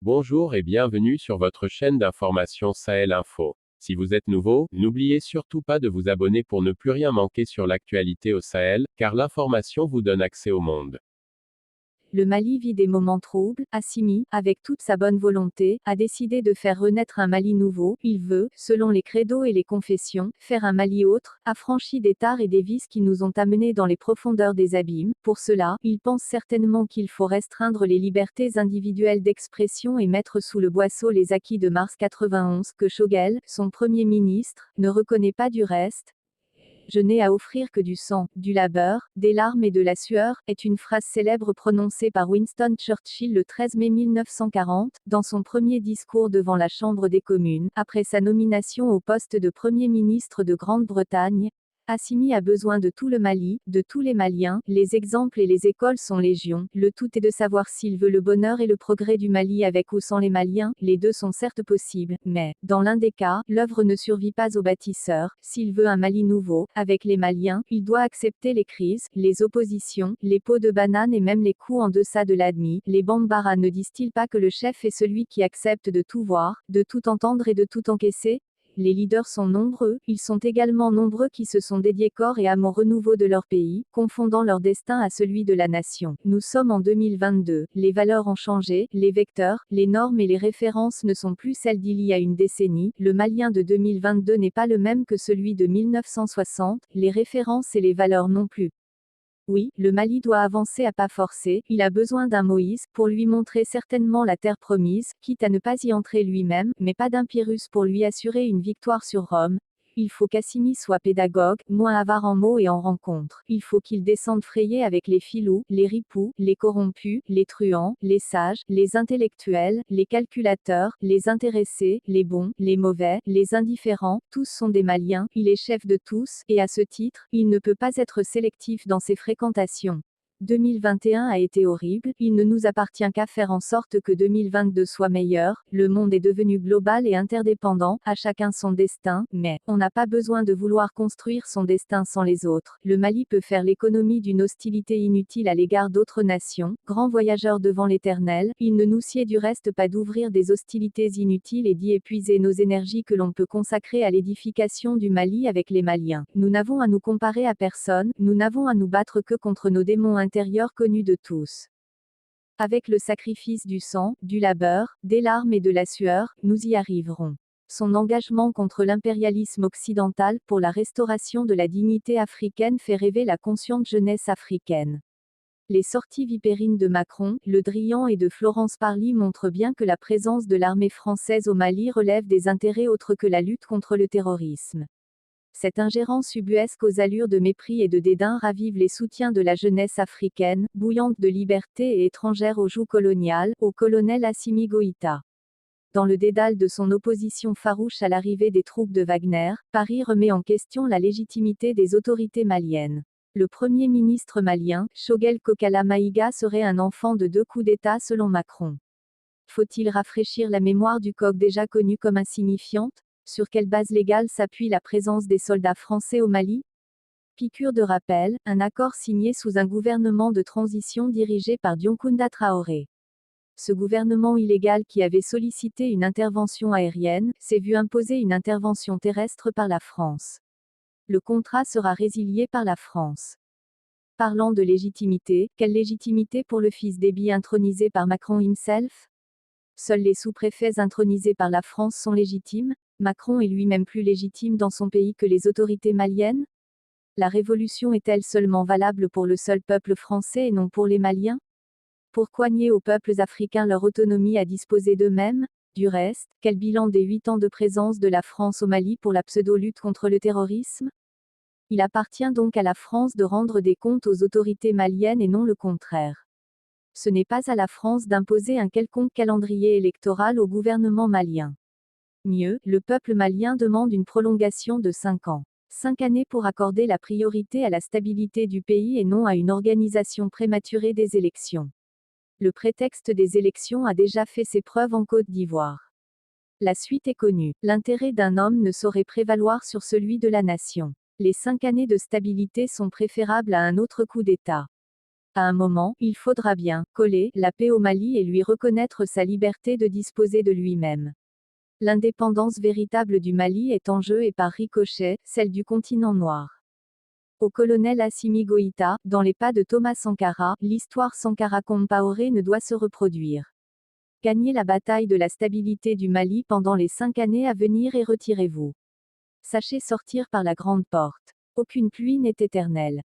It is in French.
Bonjour et bienvenue sur votre chaîne d'information Sahel Info. Si vous êtes nouveau, n'oubliez surtout pas de vous abonner pour ne plus rien manquer sur l'actualité au Sahel, car l'information vous donne accès au monde. Le Mali vit des moments troubles. Assimi, avec toute sa bonne volonté, a décidé de faire renaître un Mali nouveau. Il veut, selon les credos et les confessions, faire un Mali autre, affranchi des tares et des vices qui nous ont amenés dans les profondeurs des abîmes. Pour cela, il pense certainement qu'il faut restreindre les libertés individuelles d'expression et mettre sous le boisseau les acquis de mars 91 que Choguel, son premier ministre, ne reconnaît pas du reste. Je n'ai à offrir que du sang, du labeur, des larmes et de la sueur, est une phrase célèbre prononcée par Winston Churchill le 13 mai 1940, dans son premier discours devant la Chambre des communes, après sa nomination au poste de Premier ministre de Grande-Bretagne. Assimi a besoin de tout le Mali, de tous les Maliens, les exemples et les écoles sont légion, le tout est de savoir s'il veut le bonheur et le progrès du Mali avec ou sans les Maliens, les deux sont certes possibles, mais, dans l'un des cas, l'œuvre ne survit pas au bâtisseur, s'il veut un Mali nouveau, avec les Maliens, il doit accepter les crises, les oppositions, les pots de banane et même les coups en deçà de l'admis, les Bambara ne disent-ils pas que le chef est celui qui accepte de tout voir, de tout entendre et de tout encaisser? Les leaders sont nombreux, ils sont également nombreux qui se sont dédiés corps et âme au renouveau de leur pays, confondant leur destin à celui de la nation. Nous sommes en 2022, les valeurs ont changé, les vecteurs, les normes et les références ne sont plus celles d'il y a une décennie, le Malien de 2022 n'est pas le même que celui de 1960, les références et les valeurs non plus. Oui, le Mali doit avancer à pas forcés, il a besoin d'un Moïse, pour lui montrer certainement la terre promise, quitte à ne pas y entrer lui-même, mais pas d'un Pyrrhus pour lui assurer une victoire sur Rome. Il faut qu'Assimi soit pédagogue, moins avare en mots et en rencontres. Il faut qu'il descende frayer avec les filous, les ripoux, les corrompus, les truands, les sages, les intellectuels, les calculateurs, les intéressés, les bons, les mauvais, les indifférents, tous sont des Maliens, il est chef de tous, et à ce titre, il ne peut pas être sélectif dans ses fréquentations. 2021 a été horrible, il ne nous appartient qu'à faire en sorte que 2022 soit meilleur, le monde est devenu global et interdépendant, à chacun son destin, mais, on n'a pas besoin de vouloir construire son destin sans les autres. Le Mali peut faire l'économie d'une hostilité inutile à l'égard d'autres nations, grands voyageurs devant l'éternel, il ne nous sied du reste pas d'ouvrir des hostilités inutiles et d'y épuiser nos énergies que l'on peut consacrer à l'édification du Mali avec les Maliens. Nous n'avons à nous comparer à personne, nous n'avons à nous battre que contre nos démons intérieur connu de tous. Avec le sacrifice du sang, du labeur, des larmes et de la sueur, nous y arriverons. Son engagement contre l'impérialisme occidental pour la restauration de la dignité africaine fait rêver la consciente jeunesse africaine. Les sorties vipérines de Macron, Le Drian et de Florence Parly montrent bien que la présence de l'armée française au Mali relève des intérêts autres que la lutte contre le terrorisme. Cette ingérence ubuesque aux allures de mépris et de dédain ravive les soutiens de la jeunesse africaine, bouillante de liberté et étrangère au joug colonial, au colonel Assimi Goïta. Dans le dédale de son opposition farouche à l'arrivée des troupes de Wagner, Paris remet en question la légitimité des autorités maliennes. Le premier ministre malien, Choguel Kokala Maïga serait un enfant de deux coups d'État selon Macron. Faut-il rafraîchir la mémoire du coq déjà connu comme insignifiante? Sur quelle base légale s'appuie la présence des soldats français au Mali? Piqûre de rappel, un accord signé sous un gouvernement de transition dirigé par Dioncounda Traoré. Ce gouvernement illégal qui avait sollicité une intervention aérienne, s'est vu imposer une intervention terrestre par la France. Le contrat sera résilié par la France. Parlant de légitimité, quelle légitimité pour le fils d'Éby intronisé par Macron himself? Seuls les sous-préfets intronisés par la France sont légitimes? Macron est lui-même plus légitime dans son pays que les autorités maliennes? La révolution est-elle seulement valable pour le seul peuple français et non pour les Maliens? Pourquoi nier aux peuples africains leur autonomie à disposer d'eux-mêmes? Du reste, quel bilan des 8 ans de présence de la France au Mali pour la pseudo-lutte contre le terrorisme? Il appartient donc à la France de rendre des comptes aux autorités maliennes et non le contraire. Ce n'est pas à la France d'imposer un quelconque calendrier électoral au gouvernement malien. Mieux, le peuple malien demande une prolongation de 5 ans. 5 années pour accorder la priorité à la stabilité du pays et non à une organisation prématurée des élections. Le prétexte des élections a déjà fait ses preuves en Côte d'Ivoire. La suite est connue. L'intérêt d'un homme ne saurait prévaloir sur celui de la nation. Les 5 années de stabilité sont préférables à un autre coup d'État. À un moment, il faudra bien coller la paix au Mali et lui reconnaître sa liberté de disposer de lui-même. L'indépendance véritable du Mali est en jeu et par ricochet, celle du continent noir. Au colonel Assimi Goïta, dans les pas de Thomas Sankara, l'histoire Sankara Compaoré ne doit se reproduire. Gagnez la bataille de la stabilité du Mali pendant les 5 années à venir et retirez-vous. Sachez sortir par la grande porte. Aucune pluie n'est éternelle.